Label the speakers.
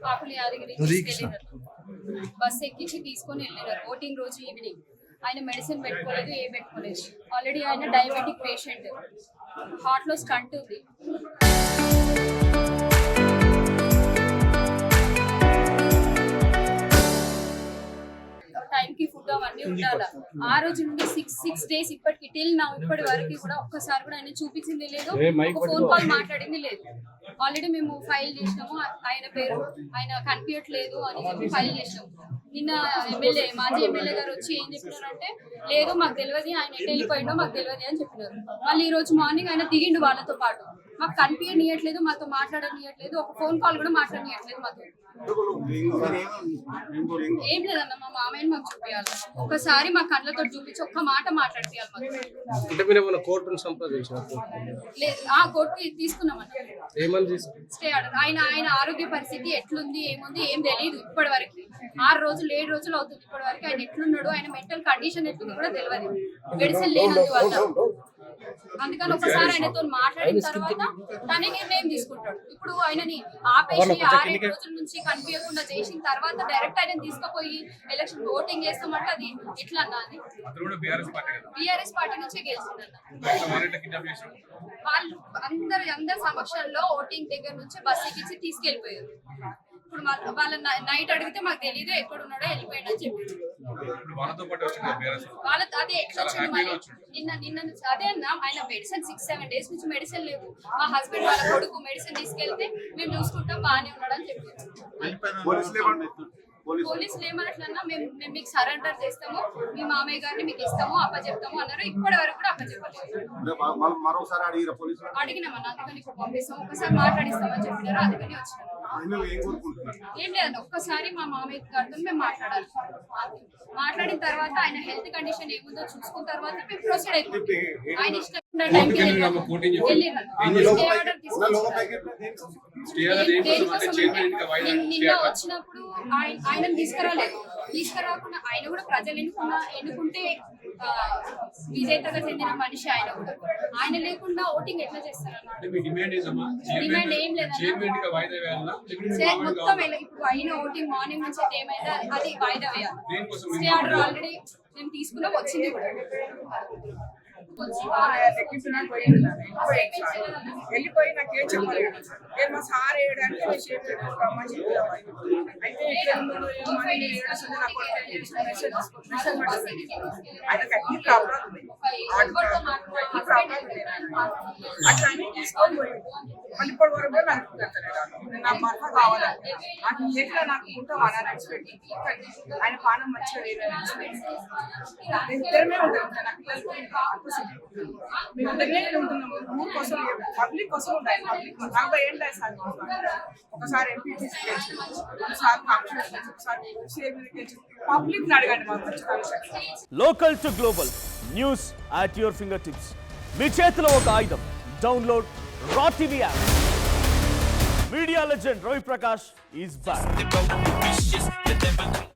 Speaker 1: పాపని యాదగిరి తీసుకెళ్ళినారు, బస్ ఎక్కించి తీసుకొని వెళ్ళినారు ఓటింగ్ రోజు ఈవినింగ్. ఆయన మెడిసిన్ పెట్టుకోలేదు, ఏం పెట్టుకోలేదు. ఆల్రెడీ ఆయన డయాబెటిక్ పేషెంట్, హార్ట్ లో స్టంట్ ఉంది. టైంకి ఫుడ్ అవన్నీ ఉండాలా. ఆ రోజు నుండి సిక్స్ డేస్ ఇప్పటికి ఇప్పటి వరకు కూడా ఒక్కసారి కూడా ఆయన చూపించింది లేదు, ఒక ఫోన్ కాల్ మాట్లాడింది లేదు. ఆల్రెడీ మేము ఫైల్ చేసినాము, ఆయన పేరు ఆయన కనిపించట్లేదు అని చెప్పి ఫైల్ చేసినాము. నిన్న మాజీ ఎమ్మెల్యే గారు వచ్చి ఏం చెప్పినారంటే, లేదు మాకు తెలియదు, ఆయన ఎటు వెళ్ళిపోయిండో మాకు తెలియదు అని చెప్పినారు. మళ్ళీ ఈ రోజు మార్నింగ్ ఆయన దిగిండు వాళ్ళతో పాటు. మాకు కనిపించనియట్లేదు, మాతో మాట్లాడనియట్లేదు, ఒక ఫోన్ కాల్ కూడా మాట్లాడనియట్లేదు మాతో. ఏం లేదన్న, మా మామయ్యని మాకు చూపించాలి, ఒకసారి మా కళ్ళతో చూపించి ఒక్క మాట మాట్లాడిపియాలి మాకు. లేదు, ఆ కోర్టుకి తీసుకున్నామన్న స్టే ఆర్డర్. ఆయన ఆరోగ్య పరిస్థితి ఎట్లుంది ఏముంది ఏం తెలియదు ఇప్పటి వరకు. 6 రోజులు 7 రోజులు అవుతుంది ఇప్పటి వరకు. ఆయన ఎట్లున్నాడు, ఆయన మెంటల్ కండిషన్ ఎట్లుంది కూడా తెలియదు, మెడిసిన్ లేనందువల్ల. అందుకని ఒకసారి ఆయనతో మాట్లాడిన తర్వాత తనే నిర్ణయం తీసుకుంటాడు. ఇప్పుడు ఆయనని ఆపేసి 6-7 రోజుల నుంచి కనిపించకుండా చేసిన తర్వాత డైరెక్ట్ ఆయన తీసుకుపోయి ఎలక్షన్ ఓటింగ్ చేస్తామంటే అది ఎట్లా అన్నా? అది బీఆర్ఎస్ పార్టీ నుంచే గెలిచిందన్న. వాళ్ళు అందరి సమక్షంలో ఓటింగ్ దగ్గర నుంచి బస్ ఎక్కించి తీసుకెళ్లిపోయారు. ఇప్పుడు వాళ్ళ నైట్ అడిగితే మాకు తెలియదు ఎక్కడ ఉన్నాడో వెళ్ళిపోయాడు అని చెప్పి. వాళ్ళతో అదే ఎట్లా వచ్చింది మరి నిన్న అదే అన్న, ఆయన మెడిసిన్ 6-7 డేస్ నుంచి మెడిసిన్ లేవు. మా హస్బెండ్ వాళ్ళ కొడుకు మెడిసిన్ తీసుకెళ్తే మేము చూసుకుంటాం బాగానే ఉన్నాడు అని చెప్పి. పోలీసులు ఏమన్నట్లన్నా, మేము మీకు సరెండర్ చేస్తాము, మీ మామయ్య గారిని మీకు ఇస్తాము, అప్పచెప్తాము అన్నారు. ఇప్పటి వరకు కూడా అప్పచెప్పలేదు. అడిగినామన్నా, అందుకని ఇప్పుడు పంపిస్తాం, ఒకసారి మాట్లాడిస్తామని చెప్పినారు. అందుకని వచ్చినాము. ఏం లేదన్న, ఒక్కసారి మా మామయ్య గారితో మేము మాట్లాడాలి. మాట్లాడిన తర్వాత ఆయన హెల్త్ కండిషన్ ఏముందో చూసుకున్న తర్వాత మేము ప్రొసీడ్ అయిపోతాం. ఆయన ఇష్టం టైంకి నిన్న వచ్చినప్పుడు ఆయన తీసుకురాకుండా ఆయన కూడా ప్రజలు ఎన్నుకుంటే విజేతగా చెందిన మనిషి. ఆయన కూడా ఆయన లేకుండా ఓటింగ్ ఎట్లా చేస్తారన్నమాట. డిమాండ్ ఏం లేదన్నా, మొత్తం ఇప్పుడు అయిన ఓటింగ్ మార్నింగ్ నుంచి ఏమైనా అది వాయిదా వేయాలి. స్టే ఆర్డర్ ఆల్రెడీ మేము తీసుకున్నాం, వచ్చింది కూడా.
Speaker 2: వెళ్ళిపోయి నాకేం చెప్పలేదు. నేను మా సార్ వేయడానికి అయితే ఆయనకు అన్ని ప్రాబ్లం అట్లా అని తీసుకొని పోయి మళ్ళీ ఇప్పటి వరకు నాకు నాకు భర్త కావాలంటే నాకు చేతిలో నాకు ఉంటాం అని ఎక్స్పెక్ట్. ఆయన పానం మంచిగా లేదని ఇద్దరమే ఉంటాం, నా పిల్లలు మేము ఇద్దరే ఉంటున్నాము. ఊరు కోసం పబ్లిక్ కోసం ఉండాలి. పబ్లిక్ 40 ఏళ్ళు సార్ ఒకసారి ఎంపీ తీసుకెళ్ళి, ఒకసారి ఒకసారి పబ్లిక్ అడగండి మాకు.
Speaker 3: Local to global news at your finger tips. మీ చేతిలో ఒక ఆయుధం. Download Raw TV app. Media legend Ravi Prakash is back.